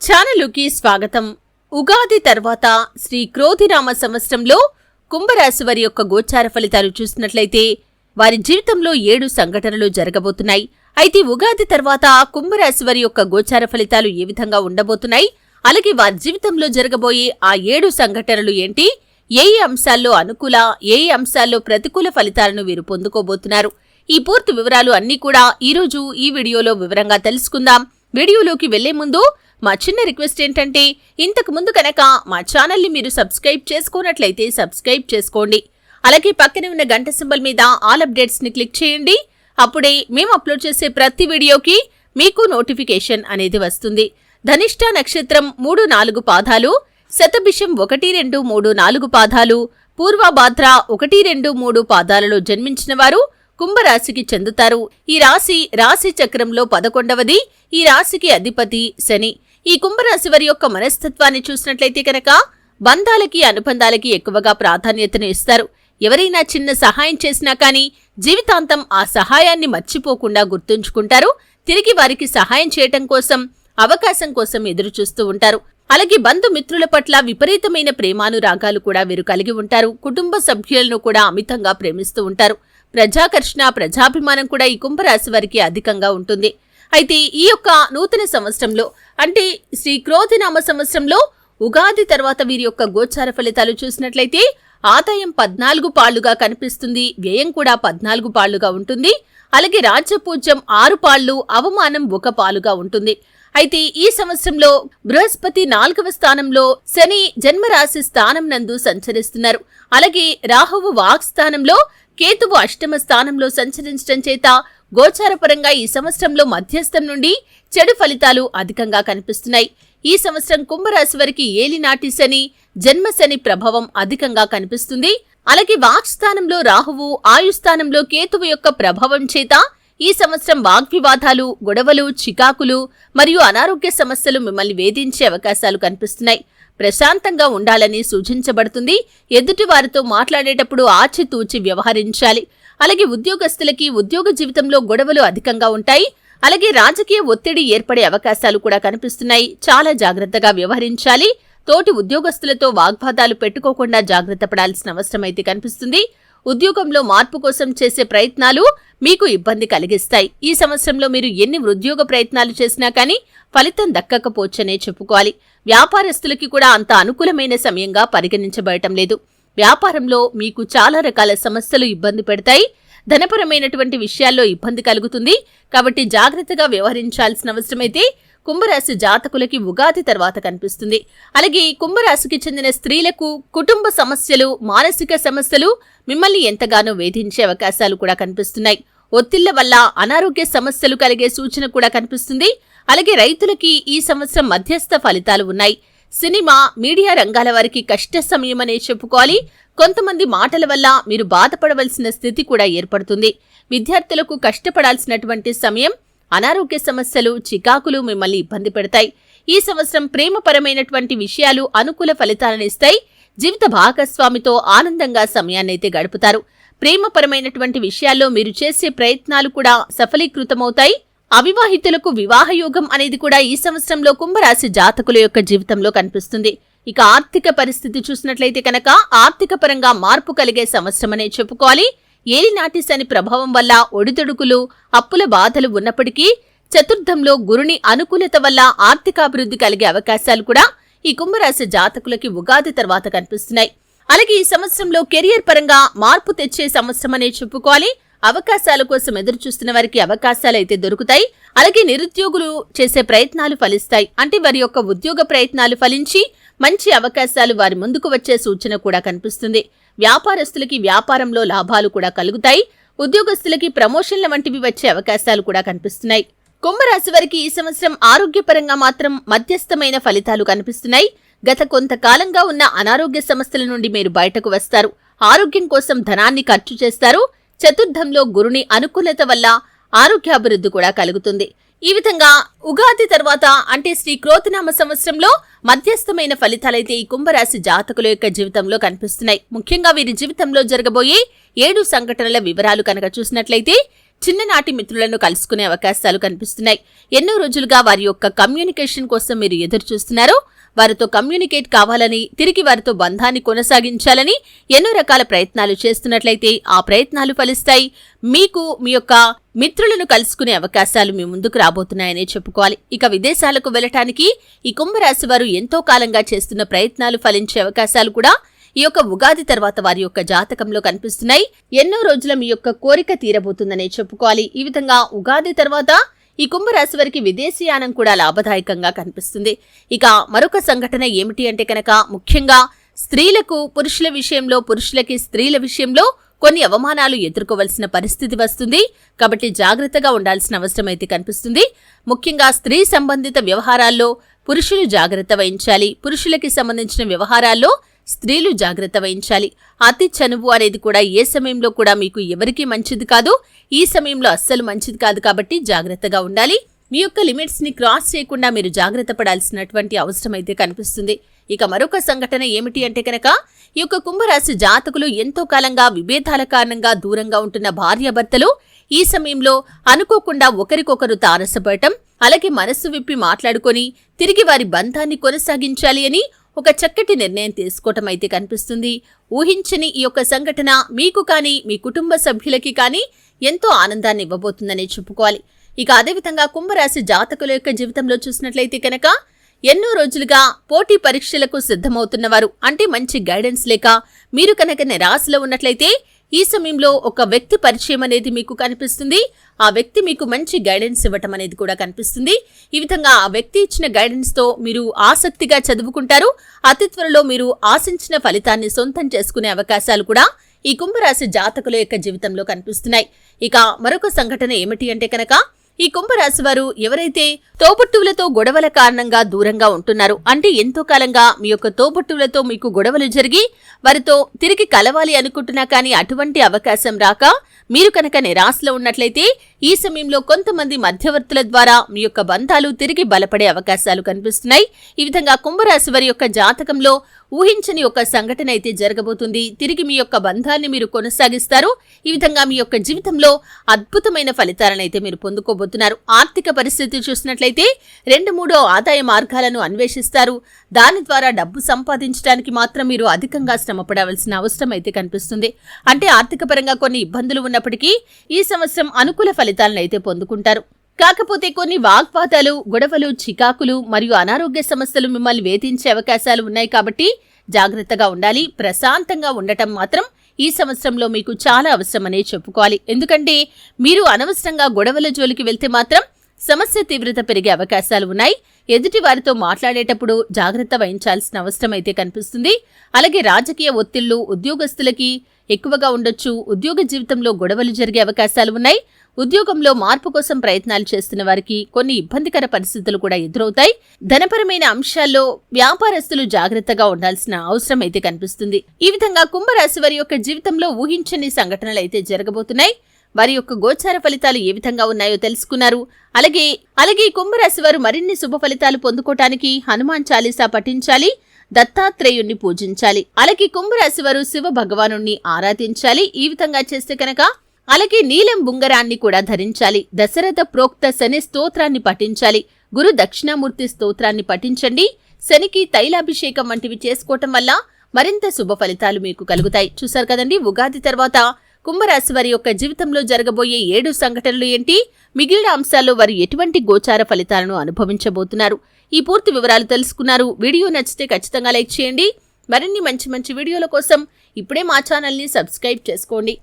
ఛానలుకి స్వాగతం. ఉగాది తర్వాత శ్రీ క్రోధినామ సంవత్సరంలో కుంభరాశి వారి యొక్క గోచార ఫలితాలు చూసినట్లయితే వారి జీవితంలో 7 సంఘటనలు జరగబోతున్నాయి. అయితే ఉగాది తర్వాత కుంభరాశి వారి యొక్క గోచార ఫలితాలు ఏ విధంగా ఉండబోతున్నాయి, అలాగే వారి జీవితంలో జరగబోయే ఆ 7 సంఘటనలు ఏంటి, ఏ అంశాల్లో అనుకూల, ఏ అంశాల్లో ప్రతికూల ఫలితాలను వీరు పొందుకోబోతున్నారు, ఈ పూర్తి వివరాలు అన్నీ కూడా ఈరోజు ఈ వీడియోలో వివరంగా తెలుసుకుందాం. వీడియోలోకి వెళ్లే ముందు మా చిన్న రిక్వెస్ట్ ఏంటంటే, ఇంతకు ముందు కనుక మా ఛానల్ని మీరు సబ్స్క్రైబ్ చేసుకోనట్లయితే సబ్స్క్రైబ్ చేసుకోండి. అలాగే పక్కనే ఉన్న గంట సింబల్ మీద ఆల్ అప్డేట్స్ ని క్లిక్ చేయండి. అప్పుడే మేము అప్లోడ్ చేసే ప్రతి వీడియోకి మీకు నోటిఫికేషన్ అనేది వస్తుంది. ధనిష్ట నక్షత్రం 3-4 పాదాలు, శతభిషం 1-2-3-4 పాదాలు, పూర్వభాద్ర 1-2-3 పాదాలలో జన్మించిన వారు కుంభరాశికి చెందుతారు. ఈ రాశి చక్రంలో 11వది. ఈ రాశికి అధిపతి శని. ఈ కుంభరాశి వారి యొక్క మనస్తత్వాన్ని చూసినట్లయితే కనుక బంధాలకి, అనుబంధాలకి ఎక్కువగా ప్రాధాన్యతను ఇస్తారు. ఎవరైనా చిన్న సహాయం చేసినా కానీ జీవితాంతం ఆ సహాయాన్ని మర్చిపోకుండా గుర్తుంచుకుంటారు. తిరిగి వారికి సహాయం చేయటం కోసం, అవకాశం కోసం ఎదురు చూస్తూ ఉంటారు. అలాగే బంధుమిత్రుల పట్ల విపరీతమైన ప్రేమానురాగాలు కూడా వీరు కలిగి ఉంటారు. కుటుంబ సభ్యులను కూడా అమితంగా ప్రేమిస్తూ ఉంటారు. ప్రజాకర్షణ, ప్రజాభిమానం కూడా ఈ కుంభరాశి వారికి అధికంగా ఉంటుంది. అయితే ఈ యొక్క నూతన సంవత్సరంలో అంటే శ్రీ క్రోధినామ సంవత్సరంలో ఉగాది తర్వాత వీరి యొక్క గోచార ఫలితాలు చూసినట్లయితే ఆదాయం 14 పాళ్లుగా కనిపిస్తుంది, వ్యయం కూడా 14 పాళ్లుగా ఉంటుంది. అలాగే రాజ్యపూజ్యం 6 పాళ్లు, అవమానం 1 పాలుగా ఉంటుంది. అయితే ఈ సంవత్సరంలో బృహస్పతి 4వ స్థానంలో, శని జన్మరాశి స్థానం నందు సంచరిస్తున్నారు. అలాగే రాహువు వాక్ స్థానంలో, కేతువు 8వ స్థానంలో సంచరించడం చేత గోచారపరంగా ఈ సంవత్సరంలో మధ్యస్థం నుండి చెడు ఫలితాలు అధికంగా కనిపిస్తున్నాయి. ఈ సంవత్సరం కుంభరాశి వారికి ఏలినాటి శని, జన్మశని ప్రభావం అధికంగా కనిపిస్తుంది. అలాగే వాక్ స్థానంలో రాహువు, ఆయుస్థానంలో కేతువు యొక్క ప్రభావం చేత ఈ సంవత్సరం వాగ్వివాదాలు, గొడవలు, చికాకులు మరియు అనారోగ్య సమస్యలు మిమ్మల్ని వేధించే అవకాశాలు కనిపిస్తున్నాయి. ప్రశాంతంగా ఉండాలని సూచించబడుతుంది. ఎదుటి వారితో మాట్లాడేటప్పుడు ఆచితూచి వ్యవహరించాలి. అలాగే ఉద్యోగస్తులకి ఉద్యోగ జీవితంలో గొడవలు అధికంగా ఉంటాయి. అలాగే రాజకీయ ఒత్తిడి ఏర్పడే అవకాశాలు కూడా కనిపిస్తున్నాయి. చాలా జాగ్రత్తగా వ్యవహరించాలి. తోటి ఉద్యోగస్తులతో వాగ్వాదాలు పెట్టుకోకుండా జాగ్రత్త పడాల్సిన అవసరం అయితే కనిపిస్తుంది. ఉద్యోగంలో మార్పు కోసం చేసే ప్రయత్నాలు మీకు ఇబ్బంది కలిగిస్తాయి. ఈ సంవత్సరంలో మీరు ఎన్ని ఉద్యోగ ప్రయత్నాలు చేసినా కానీ ఫలితం దక్కకపోవచ్చనే చెప్పుకోవాలి. వ్యాపారస్తులకి కూడా అంత అనుకూలమైన సమయంగా పరిగణించబడటం లేదు. వ్యాపారంలో మీకు చాలా రకాల సమస్యలు ఇబ్బంది పెడతాయి. ధనపరమైనటువంటి విషయాల్లో ఇబ్బంది కలుగుతుంది. కాబట్టి జాగ్రత్తగా వ్యవహరించాల్సిన అవసరమైతే కుంభరాశి జాతకులకి ఉగాది తర్వాత కనిపిస్తుంది. అలాగే కుంభరాశికి చెందిన స్త్రీలకు కుటుంబ సమస్యలు, మానసిక సమస్యలు మిమ్మల్ని ఎంతగానో వేధించే అవకాశాలు కూడా కనిపిస్తున్నాయి. ఒత్తిళ్ల వల్ల అనారోగ్య సమస్యలు కలిగే సూచన కూడా కనిపిస్తుంది. అలాగే రైతులకి ఈ సంవత్సరం మధ్యస్థ ఫలితాలు ఉన్నాయి. సినిమా, మీడియా రంగాల వారికి కష్ట సమయమనే చెప్పుకోవాలి. కొంతమంది మాటల వల్ల మీరు బాధపడవలసిన స్థితి కూడా ఏర్పడుతుంది. విద్యార్థులకు కష్టపడాల్సినటువంటి సమయం. అనారోగ్య సమస్యలు, చికాకులు మిమ్మల్ని ఇబ్బంది పెడతాయి. ఈ సంవత్సరం ప్రేమపరమైనటువంటి విషయాలు అనుకూల ఫలితాలను ఇస్తాయి. జీవిత భాగస్వామితో ఆనందంగా సమయాన్నైతే గడుపుతారు. ప్రేమపరమైనటువంటి విషయాల్లో మీరు చేసే ప్రయత్నాలు కూడా సఫలీకృతమవుతాయి. అవివాహితులకు వివాహయోగం అనేది కూడా ఈ సంవత్సరంలో కుంభరాశి జాతకుల యొక్క జీవితంలో కనిపిస్తుంది. ఇక ఆర్థిక పరిస్థితి చూసినట్లయితే కనుక ఆర్థిక పరంగా మార్పు కలిగే సంవత్సరమనే చెప్పుకోవాలి. ఏలినాటి శని ప్రభావం వల్ల ఒడిదుడుకులు, అప్పుల బాధలు ఉన్నప్పటికీ చతుర్థంలో గురుని అనుకూలత వల్ల ఆర్థికాభివృద్ధి కలిగే అవకాశాలు కూడా ఈ కుంభరాశి జాతకులకి ఉగాది తర్వాత కనిపిస్తున్నాయి. అలాగే ఈ సంవత్సరంలో కెరియర్ పరంగా మార్పు తెచ్చే సంవత్సరమనే చెప్పుకోవాలి. అవకాశాల కోసం ఎదురు చూస్తున్న వారికి అవకాశాలు అయితే దొరుకుతాయి. అలాగే నిరుద్యోగులు చేసే ప్రయత్నాలు ఫలిస్తాయి. అంటే వారి యొక్క ఉద్యోగ ప్రయత్నాలు ఫలించి మంచి అవకాశాలు వారి ముందుకు వచ్చే సూచన కూడా కనిపిస్తుంది. వ్యాపారస్తులకి వ్యాపారంలో లాభాలు కూడా కలుగుతాయి. ఉద్యోగస్తులకి ప్రమోషన్ల వంటివి వచ్చే అవకాశాలు కూడా కనిపిస్తున్నాయి. కుంభరాశి వారికి ఈ సంవత్సరం ఆరోగ్యపరంగా మాత్రం మధ్యస్థమైన ఫలితాలు కనిపిస్తున్నాయి. గత కొంతకాలంగా ఉన్న అనారోగ్య సమస్యల నుండి మీరు బయటకు వస్తారు. ఆరోగ్యం కోసం ధనాన్ని ఖర్చు చేస్తారు. చతుర్థంలో గురుని అనుకూలత వల్ల ఆరోగ్యాభివృద్ధి కూడా కలుగుతుంది. ఈ విధంగా ఉగాది తర్వాత అంటే శ్రీ క్రోధినామ సంవత్సరంలో మధ్యస్థమైన ఫలితాలైతే ఈ కుంభరాశి జాతకుల యొక్క జీవితంలో కనిపిస్తున్నాయి. ముఖ్యంగా వీరి జీవితంలో జరగబోయే 7 సంఘటనల వివరాలు కనుక చూసినట్లయితే చిన్ననాటి మిత్రులను కలుసుకునే అవకాశాలు కనిపిస్తున్నాయి. ఎన్నో రోజులుగా వారి యొక్క కమ్యూనికేషన్ కోసం మీరు ఎదురు చూస్తున్నారు. వారితో కమ్యూనికేట్ కావాలని, తిరిగి వారితో బంధాన్ని కొనసాగించాలని ఎన్నో రకాల ప్రయత్నాలు చేస్తున్నట్లయితే ఆ ప్రయత్నాలు ఫలిస్తాయి. మీకు మీ యొక్క మిత్రులను కలుసుకునే అవకాశాలు మీ ముందుకు రాబోతున్నాయనే చెప్పుకోవాలి. ఇక విదేశాలకు వెళ్లటానికి ఈ కుంభరాశి వారు ఎంతో కాలంగా చేస్తున్న ప్రయత్నాలు ఫలించే అవకాశాలు కూడా ఈ యొక్క ఉగాది తర్వాత వారి యొక్క జాతకంలో కనిపిస్తున్నాయి. ఎన్నో రోజుల మీ యొక్క కోరిక తీరబోతుందనే చెప్పుకోవాలి. ఈ విధంగా ఉగాది తర్వాత ఈ కుంభరాశి వారికి విదేశీయానం కూడా లాభదాయకంగా కనిపిస్తుంది. ఇక మరొక సంఘటన ఏమిటి అంటే కనుక, ముఖ్యంగా స్త్రీలకు పురుషుల విషయంలో, పురుషులకి స్త్రీల విషయంలో కొన్ని అవమానాలు ఎదుర్కోవలసిన పరిస్థితి వస్తుంది. కాబట్టి జాగ్రత్తగా ఉండాల్సిన అవసరం అయితే కనిపిస్తుంది. ముఖ్యంగా స్త్రీ సంబంధిత వ్యవహారాల్లో పురుషులు జాగ్రత్త వహించాలి. పురుషులకి సంబంధించిన వ్యవహారాల్లో స్త్రీలు జాగ్రత్త వహించాలి. అతి చనువు అనేది కూడా ఏ సమయంలో కూడా మీకు ఎవరికీ మంచిది కాదు. ఈ సమయంలో అస్సలు మంచిది కాదు. కాబట్టి జాగ్రత్తగా ఉండాలి. మీ యొక్క లిమిట్స్ ని క్రాస్ చేయకుండా మీరు జాగ్రత్త పడాల్సినటువంటి అవసరం అయితే కనిపిస్తుంది. ఇక మరొక సంఘటన ఏమిటి అంటే కనుక, ఈ యొక్క కుంభరాశి జాతకులు ఎంతో కాలంగా విభేదాల కారణంగా దూరంగా ఉంటున్న భార్యాభర్తలు ఈ సమయంలో అనుకోకుండా ఒకరికొకరు తారసపడటం, అలాగే మనస్సు విప్పి మాట్లాడుకొని తిరిగి వారి బంధాన్ని కొనసాగించాలి అని ఒక చక్కటి నిర్ణయం తీసుకోవటం అయితే కనిపిస్తుంది. ఊహించని ఈ యొక్క సంఘటన మీకు కానీ మీ కుటుంబ సభ్యులకి కానీ ఎంతో ఆనందాన్ని ఇవ్వబోతుందనే చెప్పుకోవాలి. ఇక అదేవిధంగా కుంభరాశి జాతకుల యొక్క జీవితంలో చూసినట్లయితే కనుక, ఎన్నో రోజులుగా పోటీ పరీక్షలకు సిద్ధమవుతున్నవారు, అంటే మంచి గైడెన్స్ లేక మీరు కనుక నిరాశలో ఉన్నట్లయితే ఈ సమయంలో ఒక వ్యక్తి పరిచయం అనేది మీకు కనిపిస్తుంది. ఆ వ్యక్తి మీకు మంచి గైడెన్స్ ఇవ్వటం అనేది కూడా కనిపిస్తుంది. ఈ విధంగా ఆ వ్యక్తి ఇచ్చిన గైడెన్స్ తో మీరు ఆసక్తిగా చదువుకుంటారు. అతి త్వరలో మీరు ఆశించిన ఫలితాన్ని సొంతం చేసుకునే అవకాశాలు కూడా ఈ కుంభరాశి జాతకుల యొక్క జీవితంలో కనిపిస్తున్నాయి. ఇక మరొక సంఘటన ఏమిటి అంటే కనుక, ఈ కుంభరాశి వారు ఎవరైతే తోబుట్టువులతో గొడవల కారణంగా దూరంగా ఉంటున్నారు, అంటే ఎంతో కాలంగా మీ యొక్క తోబుట్టువులతో మీకు గొడవలు జరిగి వారితో తిరిగి కలవాలి అనుకుంటున్నా కానీ అటువంటి అవకాశం రాక మీరు కనుక నిరాశలో ఉన్నట్లయితే ఈ సమయంలో కొంతమంది మధ్యవర్తుల ద్వారా మీ యొక్క బంధాలు తిరిగి బలపడే అవకాశాలు కనిపిస్తున్నాయి. ఈ విధంగా కుంభరాశి వారి యొక్క జాతకంలో ఊహించని ఒక సంఘటన అయితే జరగబోతుంది. తిరిగి మీ యొక్క బంధాన్ని మీరు కొనసాగిస్తారు. ఈ విధంగా మీ యొక్క జీవితంలో అద్భుతమైన ఫలితాలను అయితే మీరు పొందుకోబోతున్నారు. ఆర్థిక పరిస్థితి చూసినట్లయితే 2-3 ఆదాయ మార్గాలను అన్వేషిస్తారు. దాని ద్వారా డబ్బు సంపాదించడానికి మాత్రం మీరు అధికంగా శ్రమపడవలసిన అవసరం అయితే కనిపిస్తుంది. అంటే ఆర్థిక పరంగా కొన్ని ఇబ్బందులు ఉన్నప్పటికీ ఈ సంవత్సరం అనుకూల ఫలితాలను అయితే పొందుకుంటారు. కాకపోతే కొన్ని వాగ్వాదాలు, గొడవలు, చికాకులు మరియు అనారోగ్య సమస్యలు మిమ్మల్ని వేధించే అవకాశాలు ఉన్నాయి. కాబట్టి జాగ్రత్తగా ఉండాలి. ప్రశాంతంగా ఉండటం మాత్రం ఈ సంవత్సరంలో మీకు చాలా అవసరమనే చెప్పుకోవాలి. ఎందుకంటే మీరు అనవసరంగా గొడవల జోలికి వెళ్తే మాత్రం సమస్య తీవ్రత పెరిగే అవకాశాలు ఉన్నాయి. ఎదుటి వారితో మాట్లాడేటప్పుడు జాగ్రత్త వహించాల్సిన అవసరం అయితే కనిపిస్తుంది. అలాగే రాజకీయ ఒత్తిళ్లు ఉద్యోగస్తులకి ఎక్కువగా ఉండొచ్చు. ఉద్యోగ జీవితంలో గొడవలు జరిగే అవకాశాలు ఉన్నాయి. ఉద్యోగంలో మార్పు కోసం ప్రయత్నాలు చేస్తున్న వారికి కొన్ని ఇబ్బందికర పరిస్థితులు కూడా ఎదురవుతాయి. ధనపరమైన అంశాల్లో వ్యాపారస్తులు జాగ్రత్తగా ఉండాల్సిన అవసరం అయితే కనిపిస్తుంది. ఈ విధంగా కుంభరాశి వారి యొక్క జీవితంలో ఊహించని సంఘటనలు అయితే జరగబోతున్నాయి. వారి యొక్క గోచార ఫలితాలు ఏ విధంగా ఉన్నాయో తెలుసుకున్నారు. అలాగే కుంభరాశి వారు మరిన్ని శుభ ఫలితాలు పొందుకోవటానికి హనుమాన్ చాలీసా పఠించాలి, దత్తాత్రేయుణ్ణి పూజించాలి. అలాగే కుంభరాశి వారు శివ భగవానుణ్ణి ఆరాధించాలి. ఈ విధంగా చేస్తే కనుక అలాగే నీలం బుంగరాన్ని కూడా ధరించాలి. దశరథ ప్రోక్త శని స్తోత్రాన్ని పఠించాలి. గురు దక్షిణామూర్తి స్తోత్రాన్ని పఠించండి. శనికి తైలాభిషేకం వంటివి చేసుకోవటం వల్ల మరింత శుభ ఫలితాలు మీకు కలుగుతాయి. చూశారు కదండి, ఉగాది తర్వాత కుంభరాశి వారి యొక్క జీవితంలో జరగబోయే 7 సంఘటనలు ఏంటి, మిగిలిన అంశాల్లో వారు ఎటువంటి గోచార ఫలితాలను అనుభవించబోతున్నారు, ఈ పూర్తి వివరాలు తెలుసుకున్నారు. వీడియో నచ్చితే ఖచ్చితంగా లైక్ చేయండి. మరిన్ని మంచి వీడియోల కోసం ఇప్పుడే మా ఛానల్ని సబ్స్క్రైబ్ చేసుకోండి.